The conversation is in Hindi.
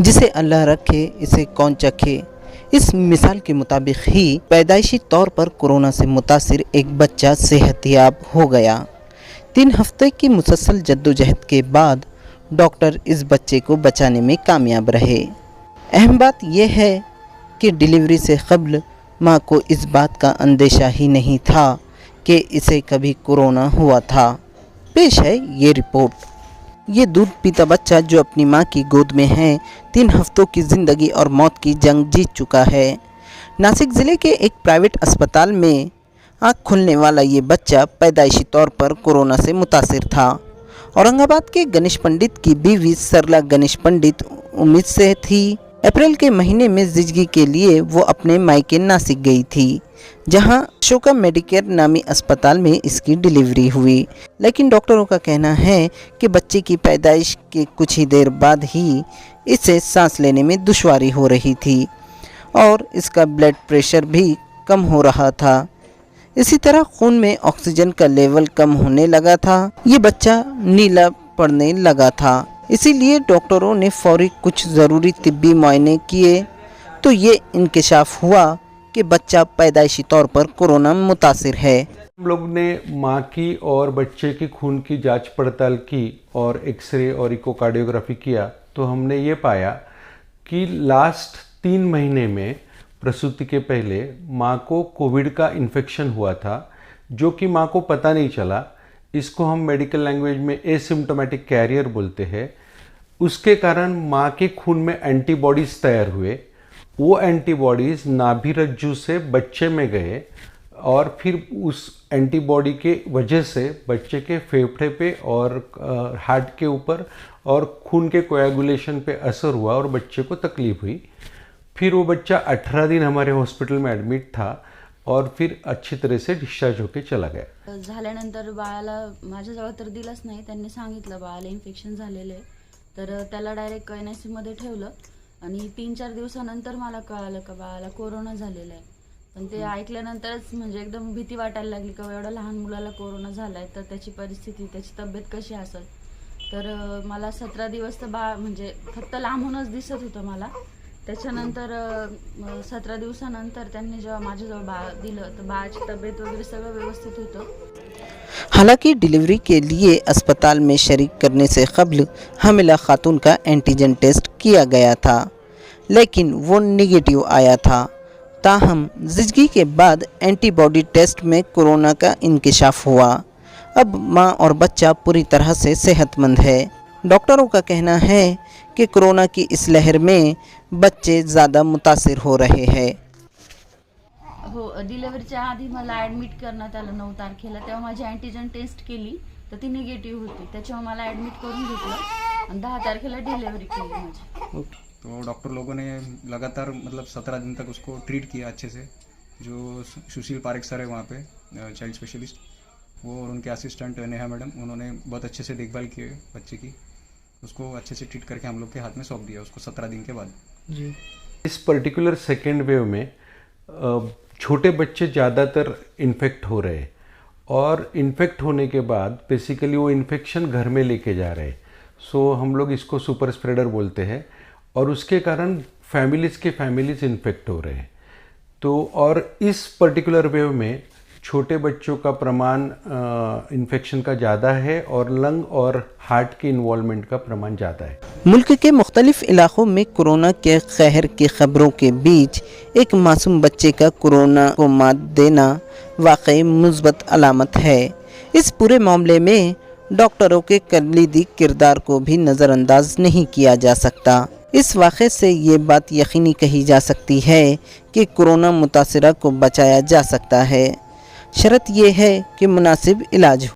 जिसे अल्लाह रखे इसे कौन चखे। इस मिसाल के मुताबिक ही पैदाइशी तौर पर कोरोना से मुतासिर एक बच्चा सेहतयाब हो गया। 3 हफ्ते की मुसलसल जद्दोजहद के बाद डॉक्टर इस बच्चे को बचाने में कामयाब रहे। अहम बात यह है कि डिलीवरी से कबल माँ को इस बात का अंदेशा ही नहीं था कि इसे कभी कोरोना हुआ था। पेश है ये रिपोर्ट। ये दूध पीता बच्चा जो अपनी माँ की गोद में है, 3 हफ्तों की ज़िंदगी और मौत की जंग जीत चुका है। नासिक ज़िले के एक प्राइवेट अस्पताल में आँख खुलने वाला ये बच्चा पैदाइशी तौर पर कोरोना से मुतासिर था। औरंगाबाद के गणेश पंडित की बीवी सरला गणेश पंडित उम्मीद से थी। अप्रैल के महीने में जिंदगी के लिए वो अपने मायके नासिक गई थी, जहां अशोका मेडिकेयर नामी अस्पताल में इसकी डिलीवरी हुई। लेकिन डॉक्टरों का कहना है कि बच्चे की पैदाइश के कुछ ही देर बाद ही इसे सांस लेने में दुश्वारी हो रही थी और इसका ब्लड प्रेशर भी कम हो रहा था। इसी तरह खून में ऑक्सीजन का लेवल कम होने लगा था। ये बच्चा नीला पड़ने लगा था। इसीलिए डॉक्टरों ने फौरी कुछ ज़रूरी तिब्बी मुआयने किए तो ये इंकशाफ हुआ कि बच्चा पैदाइशी तौर पर कोरोना मुतासिर है। हम लोग ने माँ की और बच्चे की खून की जांच पड़ताल की और एक्सरे और इकोकार्डियोग्राफी किया तो हमने ये पाया कि लास्ट 3 महीने में प्रसूति के पहले माँ को कोविड का इन्फेक्शन हुआ था, जो कि माँ को पता नहीं चला। इसको हम मेडिकल लैंग्वेज में एसिम्प्टोमेटिक कैरियर बोलते हैं। उसके कारण माँ के खून में एंटीबॉडीज़ तैयार हुए। वो एंटीबॉडीज़ नाभि रज्जु से बच्चे में गए और फिर उस एंटीबॉडी के वजह से बच्चे के फेफड़े पे और हार्ट के ऊपर और खून के कोएगुलेशन पे असर हुआ और बच्चे को तकलीफ हुई। फिर वो बच्चा 18 दिन हमारे हॉस्पिटल में एडमिट था और फिर अच्छी तरह से डिस्चार्ज होके चला गया। झाल्यानंतर बाळाला माझ्याजवळ तर दिलंच नाही, त्यांनी सांगितलं बाळाला इन्फेक्शन झालेलं आहे, तर त्याला डायरेक्ट NICU मध्ये ठेवलं आणि 3-4 दिवसानंतर मला कळालं का बाळाला कोरोना झालेला आहे। पण ते ऐकल्यानंतरच म्हणजे एकदम भीती वाटायला लागली का एवढ्या लहान मुलाला कोरोना झालाय तर त्याची परिस्थिती, त्याची तब्येत कशी असेल। तर मला 17 दिवस तर बाळ म्हणजे फक्त लांबूनच दिसत होतं मला। त्याच्यानंतर 17 दिवसानंतर त्यांनी जेव्हा माझ्याजवळ बाळ दिलं तर बाळाची तब्येत वगैरे सगळं व्यवस्थित होतं। हालांकि डिलीवरी के लिए अस्पताल में शरीक करने से कबल हामिला खातून का एंटीजन टेस्ट किया गया था, लेकिन वो नेगेटिव आया था। ताहम जिंदगी के बाद एंटीबॉडी टेस्ट में कोरोना का इंकशाफ हुआ। अब माँ और बच्चा पूरी तरह से सेहतमंद है। डॉक्टरों का कहना है कि कोरोना की इस लहर में बच्चे ज़्यादा मुतासिर हो रहे हैं। हो, डिलिव्हरीच्या आधी मला ॲडमिट करण्यात आलं 9 तारखेला। तेव्हा माझी अँटीजन टेस्ट केली तर ती निगेटिव्ह होती, त्याच्यामुळे मला ॲडमिट करून घेतलं आणि 10 तारखेला डिलिव्हरी केली माझी। तो डॉक्टर लोगों ने लगातार मतलब 17 दिन तक उसको ट्रीट किया अच्छे से। जो सुशील पारेख सर है वहाँ पे चाइल्ड स्पेशलिस्ट, वो और उनके असिस्टेंट नेहा मैडम, उन्होंने बहुत अच्छे से देखभाल की है बच्चे की। उसको अच्छे से ट्रीट करके हम लोग के हाथ में सौंप दिया उसको 17 दिन के बाद। जी, इस पर्टिकुलर सेकेंड वेव में छोटे बच्चे ज़्यादातर इन्फेक्ट हो रहे हैं और इन्फेक्ट होने के बाद बेसिकली वो इन्फेक्शन घर में लेके जा रहे हैं। सो हम लोग इसको सुपर स्प्रेडर बोलते हैं और उसके कारण फैमिलीज़ इन्फेक्ट हो रहे हैं। तो और इस पर्टिकुलर वेव में छोटे बच्चों का प्रमाण इन्फेक्शन का ज़्यादा है और लंग और हार्ट के इन्वॉल्वमेंट का प्रमाण ज़्यादा है। मुल्क के मुख्तलिफ इलाक़ों में कोरोना के कहर की खबरों के बीच एक मासूम बच्चे का कोरोना को मात देना वाकई मुस्बत अलामत है। इस पूरे मामले में डॉक्टरों के कलीदी किरदार को भी नज़रअंदाज नहीं किया जा सकता। इस वाक़े से ये बात यकीनी कही जा सकती है कि कोरोना मुतासिरा को बचाया जा सकता है, शर्त यह है कि मुनासिब इलाज हो।